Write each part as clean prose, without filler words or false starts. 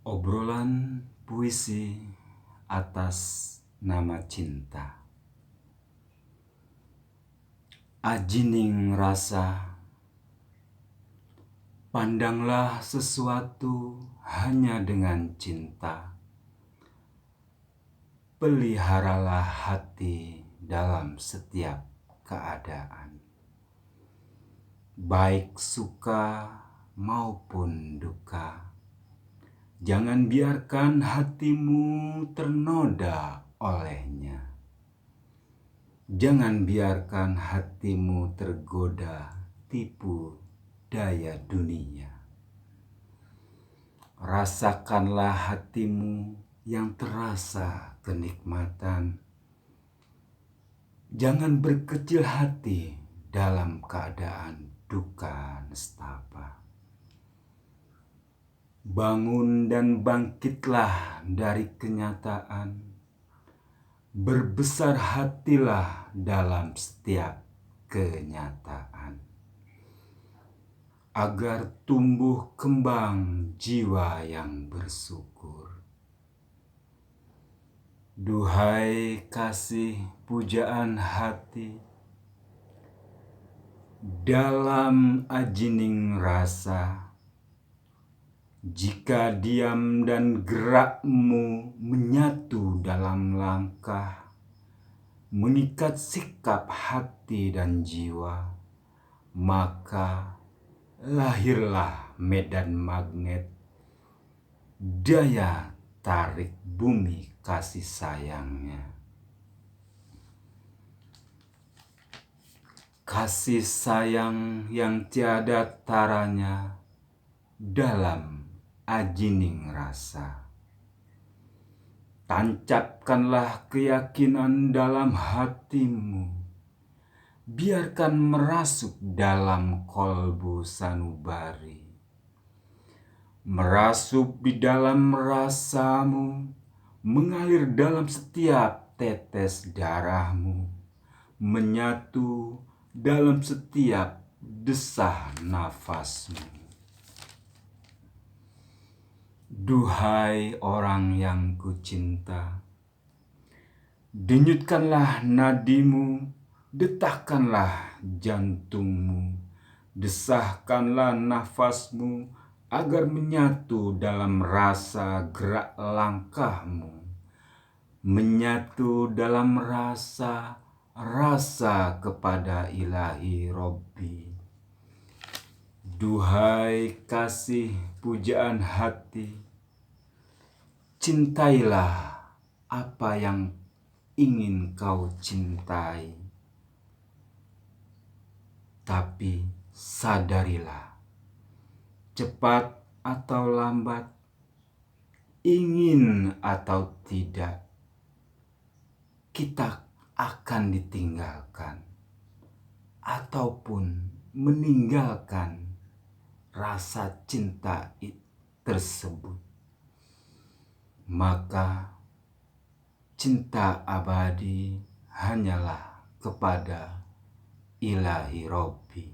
Obrolan puisi atas nama cinta. Ajining rasa, pandanglah sesuatu hanya dengan cinta. Peliharalah hati dalam setiap keadaan, baik suka maupun duka. Jangan biarkan hatimu ternoda olehnya. Jangan biarkan hatimu tergoda tipu daya dunia. Rasakanlah hatimu yang terasa kenikmatan. Jangan berkecil hati dalam keadaan duka nestapa. Bangun dan bangkitlah dari kenyataan. Berbesar hatilah dalam setiap kenyataan, agar tumbuh kembang jiwa yang bersyukur. Duhai kasih pujaan hati, dalam ajining rasa, jika diam dan gerakmu menyatu dalam langkah, mengikat sikap hati dan jiwa, maka lahirlah medan magnet, daya tarik bumi kasih sayangnya. Kasih sayang yang tiada taranya dalam ajining rasa. Tancapkanlah keyakinan dalam hatimu. Biarkan merasuk dalam kolbu sanubari. Merasuk di dalam rasamu, mengalir dalam setiap tetes darahmu, menyatu dalam setiap desah nafasmu. Duhai orang yang kucinta, denyutkanlah nadimu, detakkanlah jantungmu, desahkanlah nafasmu, agar menyatu dalam rasa gerak langkahmu, menyatu dalam rasa kepada ilahi Robbi. Duhai kasih pujaan hati, cintailah apa yang ingin kau cintai. Tapi sadarilah, cepat atau lambat, ingin atau tidak, kita akan ditinggalkan ataupun meninggalkan rasa cinta tersebut. Maka cinta abadi hanyalah kepada ilahi Robbi.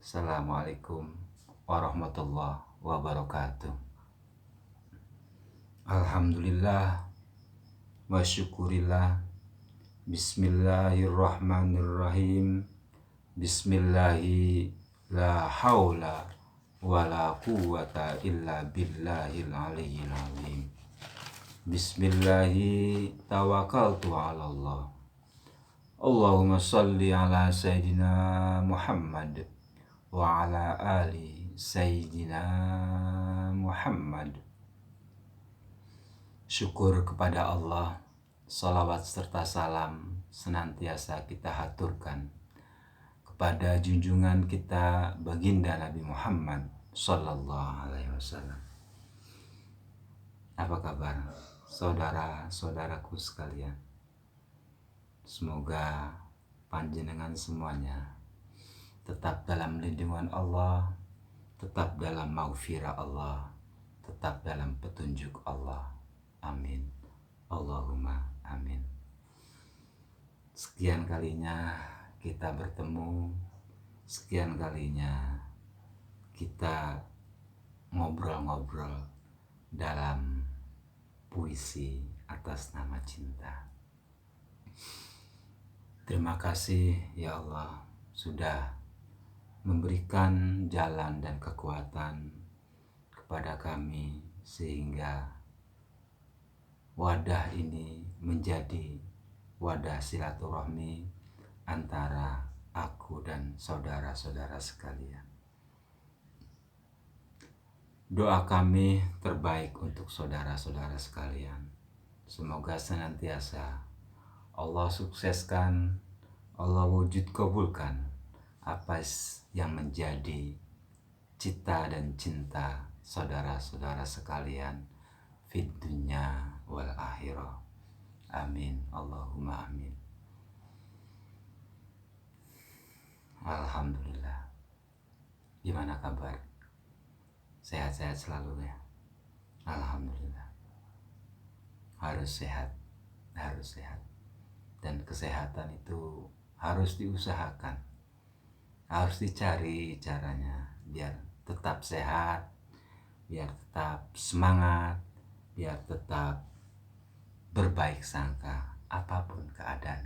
Assalamualaikum warahmatullahi wabarakatuh. Alhamdulillah wa syukurillah. Bismillahirrahmanirrahim. Bismillahi la haula wa la quwwata illa billahil aliyyil azim. Bismillahi tawakkaltu ala Allah. Allahumma salli ala Sayyidina Muhammad wa ala ali Sayyidina Muhammad. Syukur kepada Allah, salawat serta salam senantiasa kita haturkan kepada junjungan kita baginda Nabi Muhammad sallallahu alaihi wasallam. Apa kabar saudara-saudaraku sekalian? Semoga panjenengan semuanya tetap dalam lindungan Allah, tetap dalam maghfirah Allah, tetap dalam petunjuk Allah. Amin. Allahumma amin. Sekian kalinya kita bertemu, sekian kalinya kita ngobrol-ngobrol dalam puisi atas nama cinta. Terima kasih ya Allah sudah memberikan jalan dan kekuatan kepada kami sehingga wadah ini menjadi wadah silaturahmi antara aku dan saudara-saudara sekalian. Doa kami terbaik untuk saudara-saudara sekalian. Semoga senantiasa Allah sukseskan, Allah wujud kabulkan apa yang menjadi cita dan cinta saudara-saudara sekalian fid dunya wal akhirah. Amin. Allahumma amin. Alhamdulillah. Gimana kabar? Sehat-sehat selalu ya? Alhamdulillah. Harus sehat. Dan kesehatan itu harus diusahakan. Harus dicari caranya biar tetap sehat, biar tetap semangat, biar tetap berbaik sangka apapun keadaan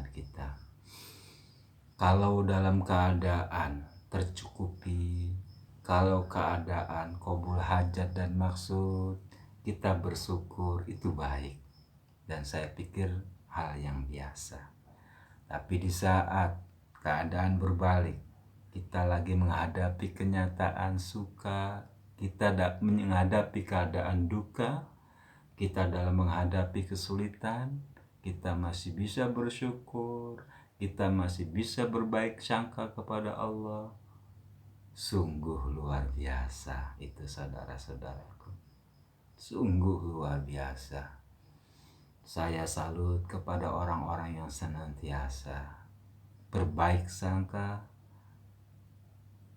kita. Kalau dalam keadaan tercukupi, kalau keadaan qabul hajat dan maksud, kita bersyukur itu baik. Dan saya pikir hal yang biasa. Tapi di saat keadaan berbalik, kita lagi menghadapi kenyataan suka, kita menghadapi keadaan duka, kita dalam menghadapi kesulitan, kita masih bisa bersyukur, kita masih bisa berbaik sangka kepada Allah. Sungguh luar biasa itu saudara-saudaraku. Sungguh luar biasa. Saya salut kepada orang-orang yang senantiasa berbaik sangka,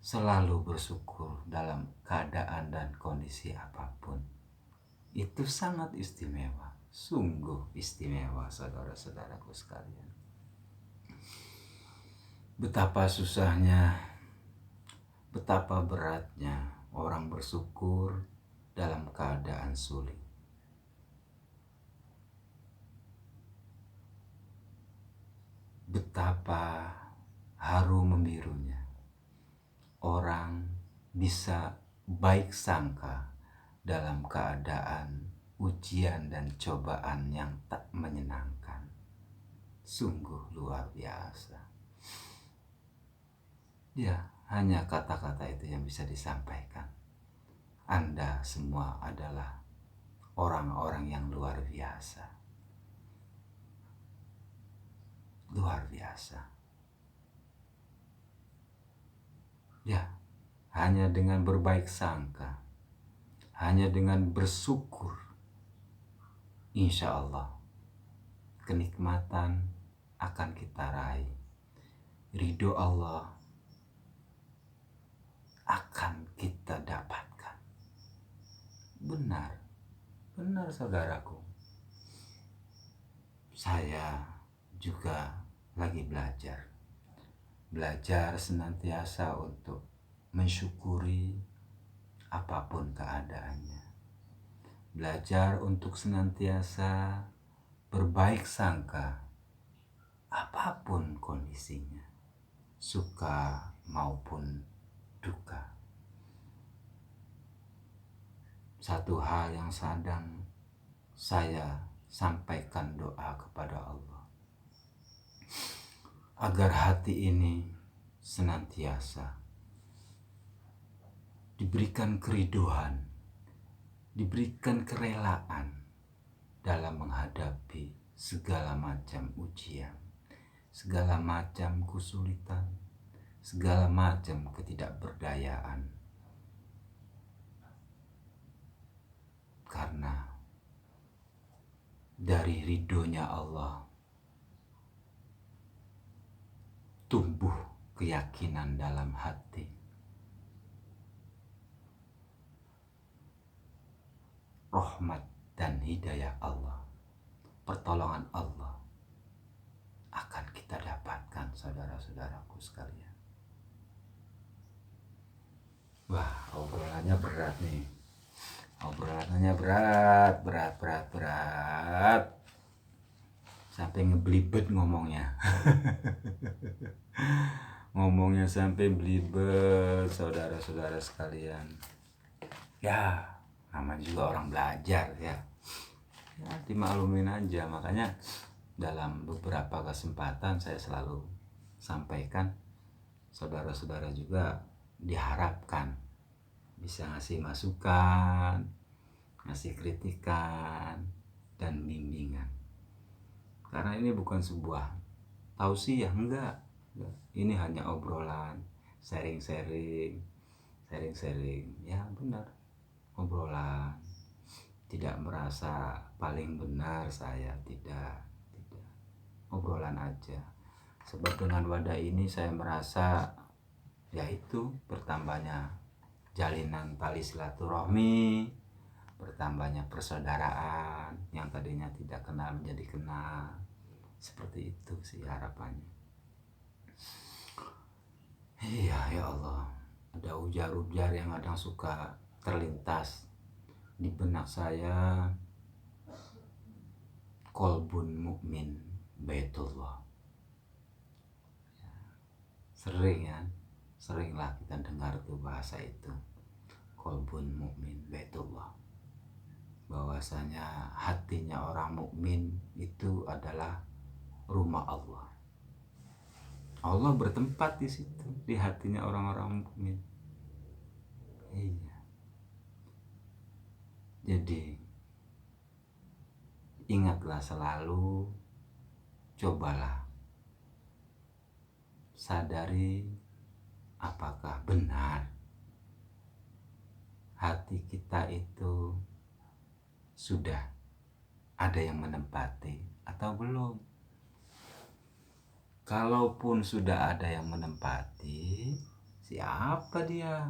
selalu bersyukur dalam keadaan dan kondisi apapun. Itu sangat istimewa, sungguh istimewa saudara-saudaraku sekalian. Betapa susahnya, betapa beratnya orang bersyukur dalam keadaan sulit. Betapa harum membirunya orang bisa baik sangka dalam keadaan ujian dan cobaan yang tak menyenangkan. Sungguh luar biasa. Ya, hanya kata-kata itu yang bisa disampaikan. Anda semua adalah orang-orang yang luar biasa. Luar biasa. Ya, hanya dengan berbaik sangka, hanya dengan bersyukur, insya Allah kenikmatan akan kita raih. Ridho Allah akan kita dapatkan. Benar saudaraku. Saya juga lagi belajar senantiasa untuk mensyukuri apapun keadaannya, belajar untuk senantiasa berbaik sangka apapun kondisinya, suka maupun duka. Satu hal yang sedang saya sampaikan doa kepada Allah, agar hati ini senantiasa diberikan keriduan, diberikan kerelaan dalam menghadapi segala macam ujian, segala macam kesulitan, segala macam ketidakberdayaan. Karena dari ridhonya Allah tumbuh keyakinan dalam hati. Rahmat dan hidayah Allah, pertolongan Allah akan kita dapatkan saudara-saudaraku sekalian. Wah, obrolannya berat nih. Obrolannya berat. Sampai ngeblibet ngomongnya. Ngomongnya sampai belibet, saudara-saudara sekalian. Ya, namanya juga orang belajar ya. Ya, dimaklumin aja. Makanya dalam beberapa kesempatan saya selalu sampaikan, saudara-saudara juga diharapkan bisa ngasih masukan, ngasih kritikan, dan bimbingan. Karena ini bukan sebuah tausiah, enggak. Ini hanya obrolan, sharing-sharing, ya benar, obrolan. Tidak merasa paling benar saya, tidak. Obrolan aja. Sebab dengan wadah ini saya merasa yaitu bertambahnya jalinan tali silaturahmi, bertambahnya persaudaraan yang tadinya tidak kenal menjadi kenal. Seperti itu sih harapannya. Iya ya Allah, ada ujar-ujar yang kadang suka terlintas di benak saya. Kolbun mukmin baitullah. Seringlah kita dengar tuh bahasa itu. Kolbun mukmin baitullah. Bahwasanya hatinya orang mukmin itu adalah rumah Allah. Allah bertempat di situ, di hatinya orang-orang mukmin. Iya. Jadi ingatlah selalu, cobalah sadari apakah benar hati kita itu sudah ada yang menempati atau belum. Kalaupun sudah ada yang menempati, siapa dia?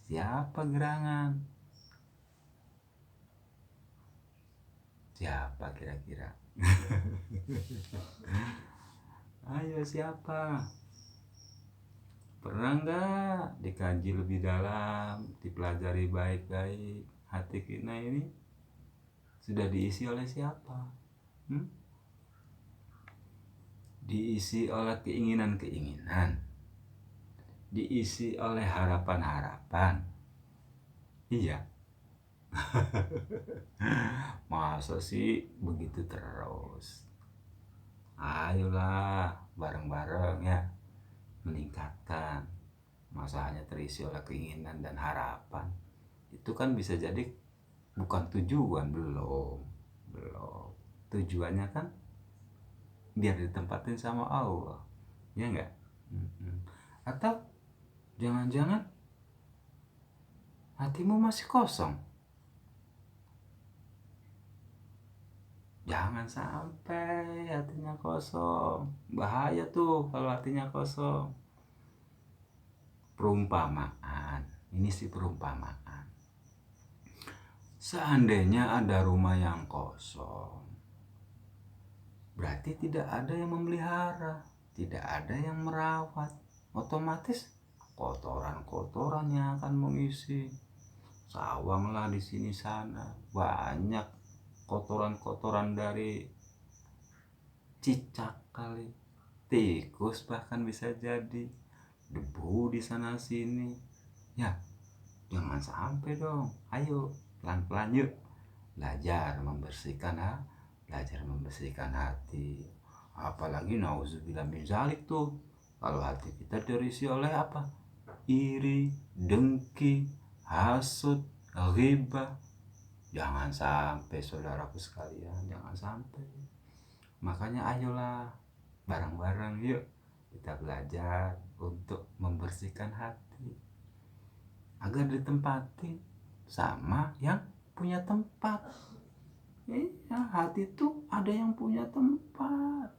Siapa gerangan? Siapa kira-kira? Ayo siapa? Pernah nggak dikaji lebih dalam, dipelajari baik-baik, hati kita ini sudah diisi oleh siapa? Diisi oleh keinginan-keinginan, diisi oleh harapan-harapan. Iya. Masa sih begitu terus? Ayolah bareng-bareng ya, meningkatkan. Masa hanya terisi oleh keinginan dan harapan, itu kan bisa jadi bukan tujuan. Belum. Tujuannya kan biar ditempatin sama Allah, ya enggak? Atau jangan-jangan hatimu masih kosong. Jangan sampai hatinya kosong. Bahaya tuh kalau hatinya kosong. Perumpamaan, ini sih perumpamaan. Seandainya ada rumah yang kosong, berarti tidak ada yang memelihara, tidak ada yang merawat. Otomatis kotoran-kotoran yang akan mengisi. Sawanglah di sini sana, banyak kotoran-kotoran dari cicak kali, tikus bahkan bisa jadi, debu di sana sini. Ya, jangan sampai dong. Ayo pelan-pelan yuk belajar membersihkan hati. Apalagi nauzubillah min zalik tuh, kalau hati kita terisi oleh apa? Iri, dengki, hasud, ghibah. Jangan sampai saudaraku sekalian, jangan sampai. Makanya ayolah bareng-bareng yuk kita belajar untuk membersihkan hati agar ditempati sama yang punya tempat. Iya, hati itu ada yang punya tempat.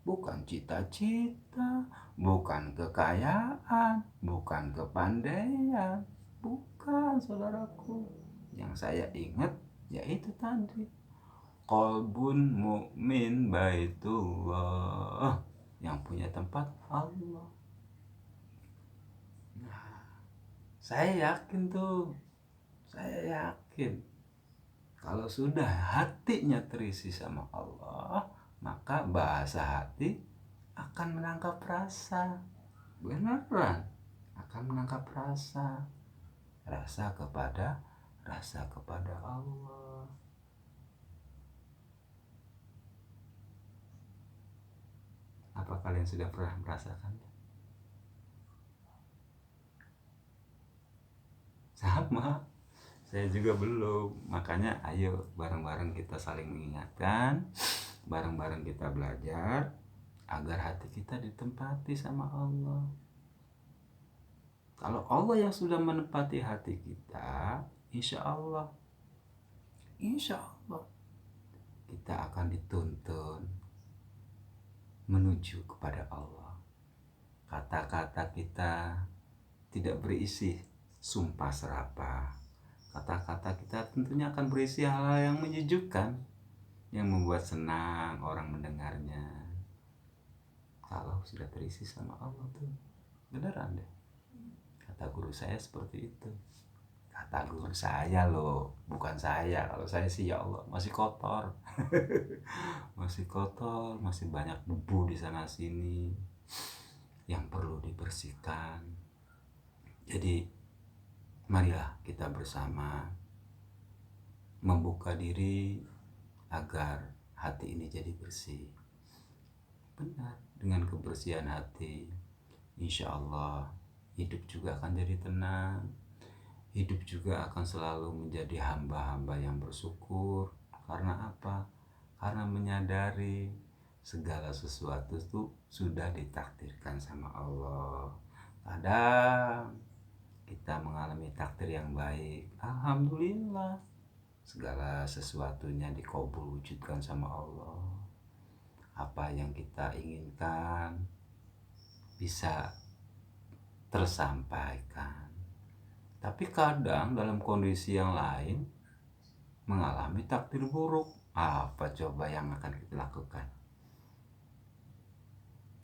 Bukan cita-cita, bukan kekayaan, bukan kepandaian. Bukan, saudaraku. Yang saya ingat yaitu tadi, qalbun mukmin baitullah, yang punya tempat Allah. Nah, Saya yakin tuh, saya yakin kalau sudah hatinya terisi sama Allah, maka bahasa hati akan menangkap rasa. Beneran akan menangkap rasa, rasa kepada Allah. Apa kalian sudah pernah merasakan? Sama, saya juga belum. Makanya ayo bareng-bareng kita saling mengingatkan, bareng-bareng kita belajar agar hati kita ditempati sama Allah. Kalau Allah yang sudah menempati hati kita, insya Allah kita akan dituntun menuju kepada Allah. Kata-kata kita tidak berisi sumpah serapah. Kata-kata kita tentunya akan berisi hal-hal yang menyejukkan, yang membuat senang orang mendengarnya. Kalau sudah terisi sama Allah tuh beneran deh. Kata guru saya seperti itu. Kata guru saya loh, bukan saya. Kalau saya sih ya Allah masih kotor. Masih kotor, masih banyak debu di sana sini yang perlu dibersihkan. Jadi marilah kita bersama membuka diri agar hati ini jadi bersih. Benar, dengan kebersihan hati, insya Allah hidup juga akan jadi tenang. Hidup juga akan selalu menjadi hamba-hamba yang bersyukur. Karena apa? Karena menyadari segala sesuatu itu sudah ditakdirkan sama Allah. Kadang kita mengalami takdir yang baik, alhamdulillah, segala sesuatunya dikabul wujudkan sama Allah. Apa yang kita inginkan bisa tersampaikan. Tapi kadang dalam kondisi yang lain mengalami takdir buruk. Apa coba yang akan kita lakukan?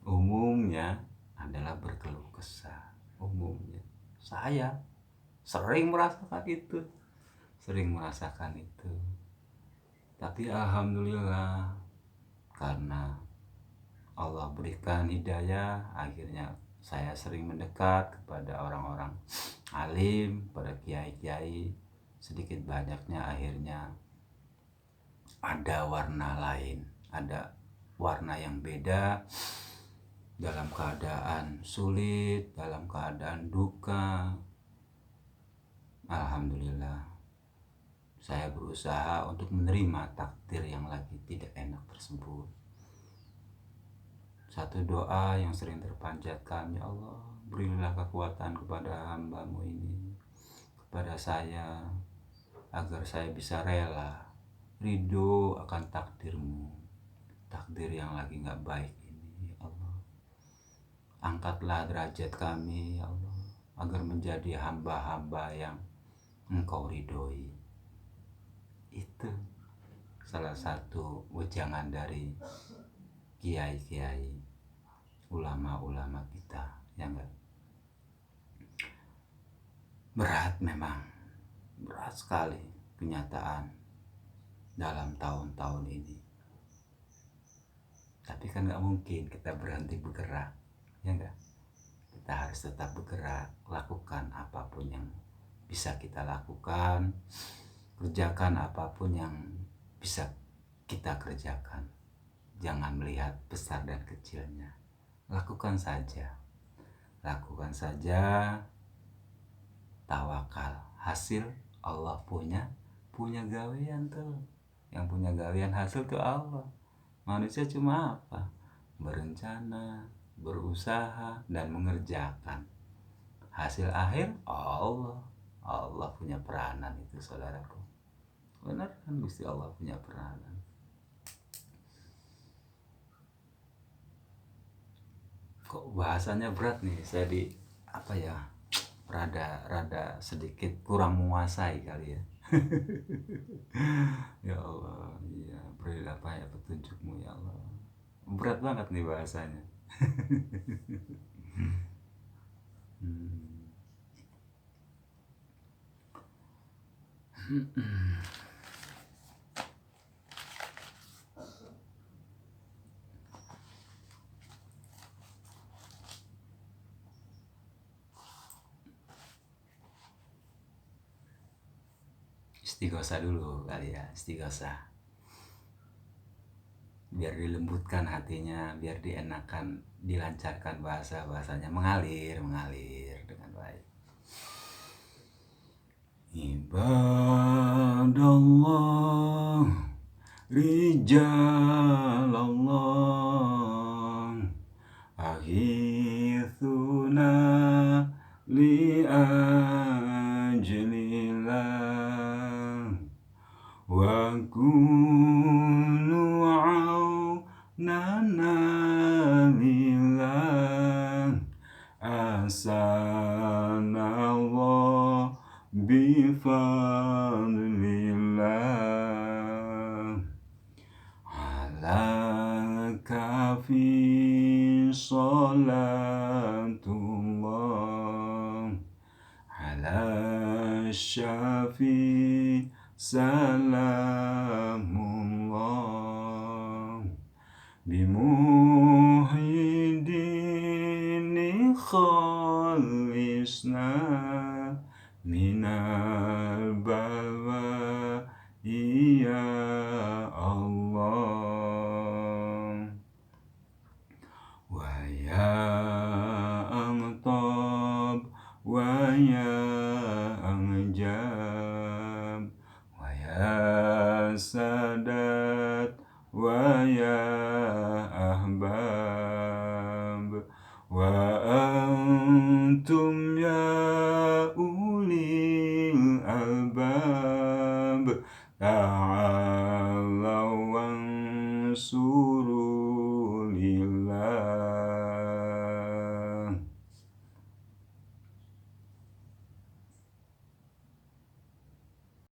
Umumnya adalah berkeluh kesah. Umumnya saya sering merasakan itu. Tapi alhamdulillah, karena Allah berikan hidayah, akhirnya saya sering mendekat kepada orang-orang alim, pada kiai-kiai. Sedikit banyaknya akhirnya ada warna lain, ada warna yang beda. Dalam keadaan sulit, dalam keadaan duka, alhamdulillah saya berusaha untuk menerima takdir yang lagi tidak enak tersebut. Satu doa yang sering terpanjatkan, ya Allah, berilah kekuatan kepada hamba-Mu ini, kepada saya, agar saya bisa rela, ridho akan takdir-Mu, takdir yang lagi gak baik ini, ya Allah. Angkatlah derajat kami, ya Allah, agar menjadi hamba-hamba yang Engkau ridhoi. Itu salah satu wejangan dari kiai-kiai, ulama-ulama kita, ya enggak? Berat memang, berat sekali kenyataan dalam tahun-tahun ini. Tapi kan gak mungkin kita berhenti bergerak, ya enggak? Kita harus tetap bergerak, lakukan apapun yang bisa kita lakukan, kerjakan apapun yang bisa kita kerjakan. Jangan melihat besar dan kecilnya, lakukan saja, tawakal. Hasil Allah punya gawean tuh. Yang punya gawean hasil tuh Allah. Manusia cuma apa? Berencana, berusaha, dan mengerjakan. Hasil akhir Allah. Allah punya peranan itu, saudaraku. Benar kan, Gusti Allah punya peranan. Kok bahasanya berat nih, saya rada sedikit kurang menguasai kali ya. Ya Allah, iya, berilah ya petunjuk-Mu ya Allah. Berat banget nih bahasanya. Istighosah dulu kali ya, istighosah. Biar dilembutkan hatinya, biar dienakan, dilancarkan bahasanya, mengalir dengan baik. Ibadallah, rijalallah, aghithuna li ajlillah, wa kunu aunana lillah, asanallah bifadlillah, ala kafi salatullah, ala syafi salamullah, bimuhyiddini khalisna minal balwa ya Allah, wa ya amtab wa ya anjab wa ya sadat wa ya ahbab wa antum ya ulil albab